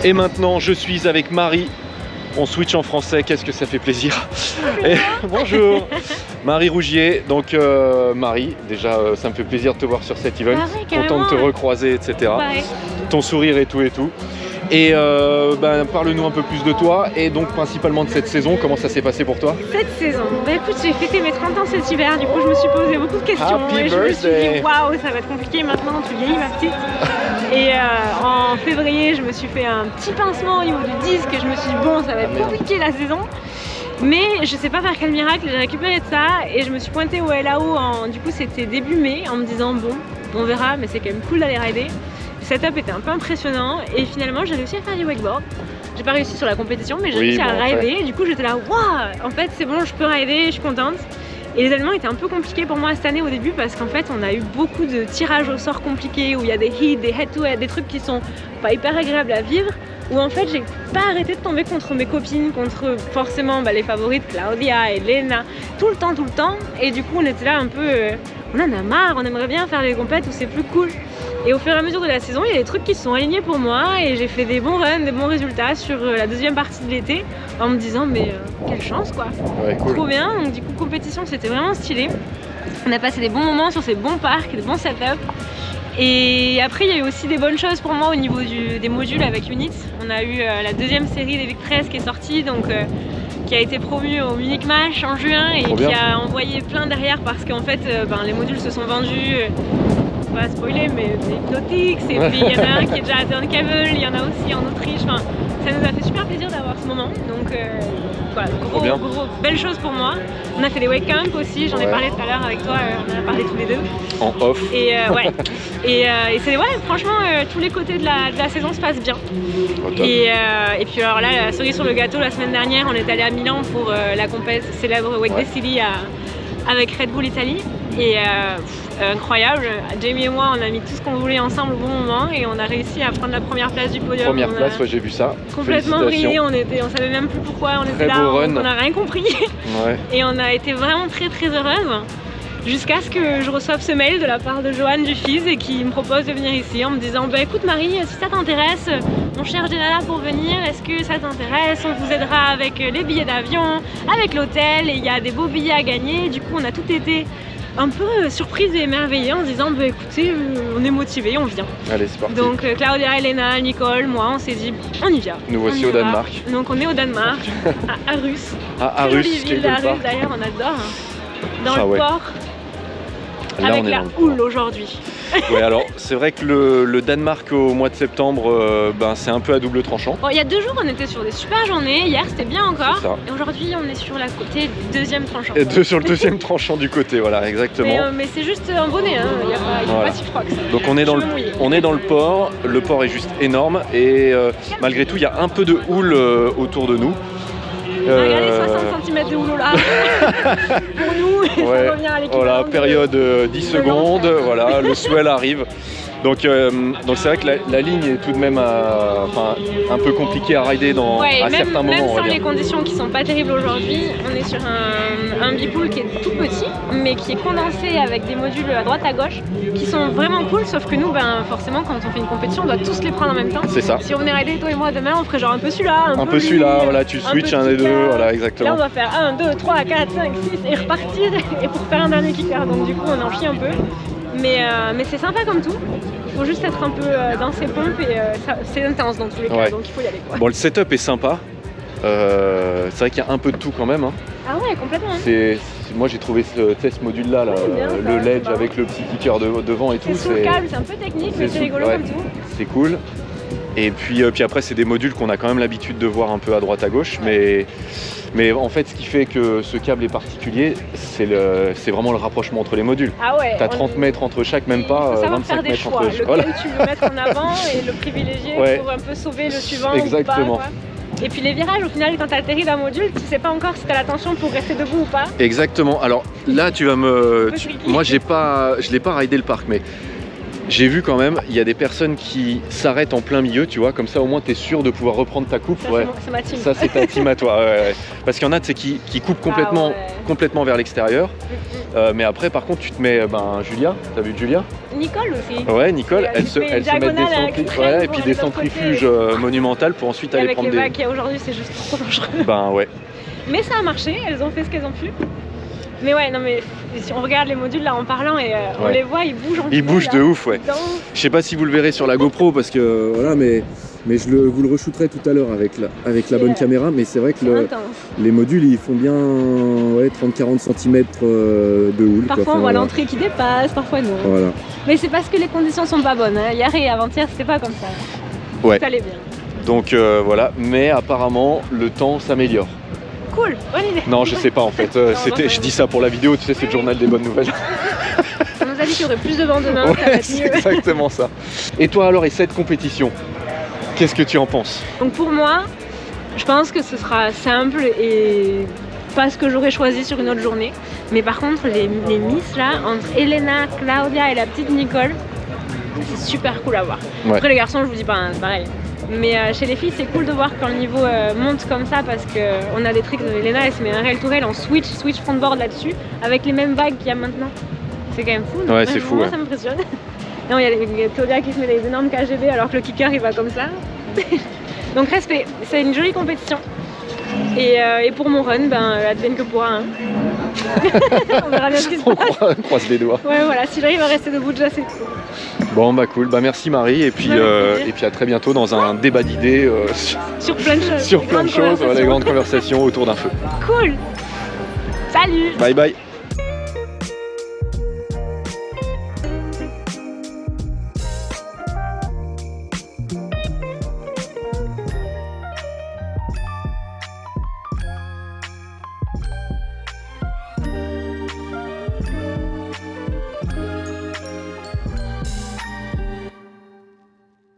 Et maintenant, je suis avec Marie. On switch en français, qu'est-ce que ça fait plaisir. Et, bonjour Marie Rougier. Donc Marie, déjà ça me fait plaisir de te voir sur cet event. Content de te recroiser, etc. Ton sourire et tout et tout. Et parle-nous un peu plus de toi et donc principalement de cette saison, comment ça s'est passé pour toi? Cette saison, écoute, j'ai fêté mes 30 ans cet hiver, du coup je me suis posé beaucoup de questions. Happy et je me suis dit waouh, ça va être compliqué maintenant, tu vieillis ma petite. Et en février, je me suis fait un petit pincement au niveau du disque et je me suis dit bon, ça va être compliqué la saison. Mais je sais pas faire quel miracle, j'ai récupéré de ça et je me suis pointée au LAO, du coup c'était début mai, en me disant bon, on verra, mais c'est quand même cool d'aller rider. Le setup était un peu impressionnant et finalement j'ai réussi à faire du wakeboard. J'ai pas réussi sur la compétition mais j'ai réussi à rider et du coup j'étais là waouh, en fait c'est bon, je peux rider, je suis contente. Et les événements étaient un peu compliqués pour moi cette année au début parce qu'en fait on a eu beaucoup de tirages au sort compliqués où il y a des hits, des head-to-head, des trucs qui sont pas hyper agréables à vivre, où en fait j'ai pas arrêté de tomber contre mes copines, contre forcément les favorites Claudia et Lena, tout le temps, et du coup on était là un peu, on en a marre, on aimerait bien faire des compètes où c'est plus cool. Et au fur et à mesure de la saison, il y a des trucs qui se sont alignés pour moi et j'ai fait des bons runs, des bons résultats sur la deuxième partie de l'été en me disant mais quelle chance quoi, cool. Trop bien. Donc du coup compétition c'était vraiment stylé. On a passé des bons moments sur ces bons parcs, des bons setups. Et après il y a eu aussi des bonnes choses pour moi au niveau des modules avec Unit. On a eu la deuxième série des Victress qui est sortie, donc qui a été promue au Munich Match en juin et qui a envoyé plein derrière parce qu'en fait les modules se sont vendus. Pas spoiler, mais c'est Hypnotix, et puis il y en a un qui est déjà à Turnkevel, il y en a aussi en Autriche, enfin, ça nous a fait super plaisir d'avoir ce moment, donc voilà, belle chose pour moi. On a fait des wake camps aussi, j'en ai parlé tout à l'heure avec toi, on en a parlé tous les deux. En off. Et et c'est franchement tous les côtés de la saison se passent bien. Et puis alors là, la cerise sur le gâteau, la semaine dernière, on est allé à Milan pour la compète célèbre Wake Destiny avec Red Bull Italie. Et incroyable, Jamie et moi on a mis tout ce qu'on voulait ensemble au bon moment et on a réussi à prendre la première place du podium. Première place, j'ai vu ça. Complètement brillé, on savait même plus pourquoi on était là, on n'a rien compris. Et on a été vraiment très heureuse jusqu'à ce que je reçoive ce mail de la part de Johan du FIS et qui me propose de venir ici en me disant écoute Marie, si ça t'intéresse, on cherche des nanas pour venir, est-ce que ça t'intéresse, on vous aidera avec les billets d'avion, avec l'hôtel et il y a des beaux billets à gagner. Du coup on a tout été un peu surprise et émerveillée en se disant écoutez, on est motivés, on vient. Allez, c'est parti. Donc Claudia, Elena, Nicole, moi on s'est dit on y vient. Nous voici au Danemark. Donc on est au Danemark, à Aarhus. Aarhus, ville d'Aarhus d'ailleurs, on adore. Dans le port. Là, avec la houle aujourd'hui. Ouais, alors c'est vrai que le Danemark au mois de septembre, c'est un peu à double tranchant. Bon, il y a 2 jours, on était sur des super journées. Hier, c'était bien encore. Et aujourd'hui, on est sur la côté du deuxième tranchant. Et sur le deuxième tranchant du côté, voilà, exactement. Mais c'est juste un bonnet, hein. Il n'y a pas si froid que ça. Donc on est dans le port. Le port est juste énorme et malgré tout, il y a un peu de houle autour de nous. Regardez 60 cm de houle là pour nous et ça revient à l'équivalent. Voilà, période 10 secondes, voilà, le swell arrive. Donc c'est vrai que la ligne est tout de même un peu compliquée à rider à certains moments. Même sans les conditions qui sont pas terribles aujourd'hui, on est sur un bipool qui est tout petit, mais qui est condensé avec des modules à droite à gauche, qui sont vraiment cool, sauf que nous, forcément, quand on fait une compétition, on doit tous les prendre en même temps. C'est ça. Si on venait rider, toi et moi, demain, on ferait genre un peu celui-là, un peu celui-là, voilà, tu switches un des deux, voilà, exactement. Là, on va faire 1, 2, 3, 4, 5, 6 et repartir, et pour faire un dernier kicker, donc du coup, on en chie un peu. Mais c'est sympa comme tout. Il faut juste être un peu dans ses pompes et c'est intense dans tous les cas, donc il faut y aller. Bon, le setup est sympa. C'est vrai qu'il y a un peu de tout quand même. Hein. Ah ouais, complètement. Moi j'ai trouvé ce module-là, le ledge avec le petit kicker devant et tout. C'est sous le câble, c'est un peu technique, mais c'est rigolo comme tout. C'est cool. Et puis après, c'est des modules qu'on a quand même l'habitude de voir un peu à droite à gauche, mais en fait, ce qui fait que ce câble est particulier, c'est vraiment le rapprochement entre les modules. Ah ouais. T'as 30 mètres entre chaque, même pas 25 mètres choix. entre lequel voilà. tu veux mettre en avant et le privilégier pour un peu sauver le suivant. Exactement. Ou pas, quoi. Et puis les virages, au final, quand tu atterris d'un module, tu sais pas encore si tu as la tension pour rester debout ou pas. Exactement. Alors là, tu vas me... Moi, je l'ai pas ridé le parc, mais j'ai vu quand même, il y a des personnes qui s'arrêtent en plein milieu, tu vois, comme ça au moins tu es sûr de pouvoir reprendre ta coupe. Ça, c'est ma team. Ça, c'est ta team à toi. Ouais. Parce qu'il y en a qui coupent complètement vers l'extérieur. Mais après, par contre, tu te mets Julia. T'as vu Julia? Nicole aussi. Ouais, Nicole, elle se met des et puis des centrifuges monumentales pour ensuite aller prendre des... Avec les vagues qu'il y a aujourd'hui, c'est juste trop dangereux. Ben ouais. Mais ça a marché, elles ont fait ce qu'elles ont pu. Mais ouais, non mais si on regarde les modules là en parlant et on les voit, ils bougent en Ils bougent de ouf, ouais. Je sais pas si vous le verrez sur la GoPro parce que voilà, mais vous le re-shooterai tout à l'heure avec la bonne caméra, mais c'est vrai que les modules ils font bien 30-40 cm de houle. Parfois on voit l'entrée qui dépasse, parfois non. Voilà. Mais c'est parce que les conditions sont pas bonnes. Hier et avant-hier c'était pas comme ça. Ouais. Ça allait bien. Donc voilà, mais apparemment le temps s'améliore. Cool, bonne idée. Non, je sais pas en fait. Je dis ça pour la vidéo, tu sais, c'est le journal des bonnes nouvelles. On nous a dit qu'il y aurait plus de vent demain, ça va être c'est mieux. exactement ça. Et toi alors, et cette compétition, qu'est-ce que tu en penses? Donc pour moi, je pense que ce sera simple et pas ce que j'aurais choisi sur une autre journée. Mais par contre, les Miss là, entre Elena, Claudia et la petite Nicole, c'est super cool à voir. Ouais. Après les garçons, je vous dis pas, hein, c'est pareil. Mais chez les filles, c'est cool de voir quand le niveau monte comme ça parce qu'on a des tricks. Elena, elle se met un rail to rail en switch frontboard là-dessus avec les mêmes vagues qu'il y a maintenant. C'est quand même fou. Ouais, c'est fou. Moi, ça m'impressionne. Non, il y a Claudia qui se met des énormes KGB alors que le kicker il va comme ça. Donc respect, c'est une jolie compétition. Et pour mon run, advienne que pourra. Hein. On verra bien ce qui se passe. On croise les doigts. Ouais, voilà, si j'arrive à rester debout déjà, c'est cool. Bon, cool. Merci Marie. Et puis à très bientôt dans un débat d'idées sur plein de choses. Sur plein de choses, les grandes conversations autour d'un feu. Cool. Salut. Bye bye.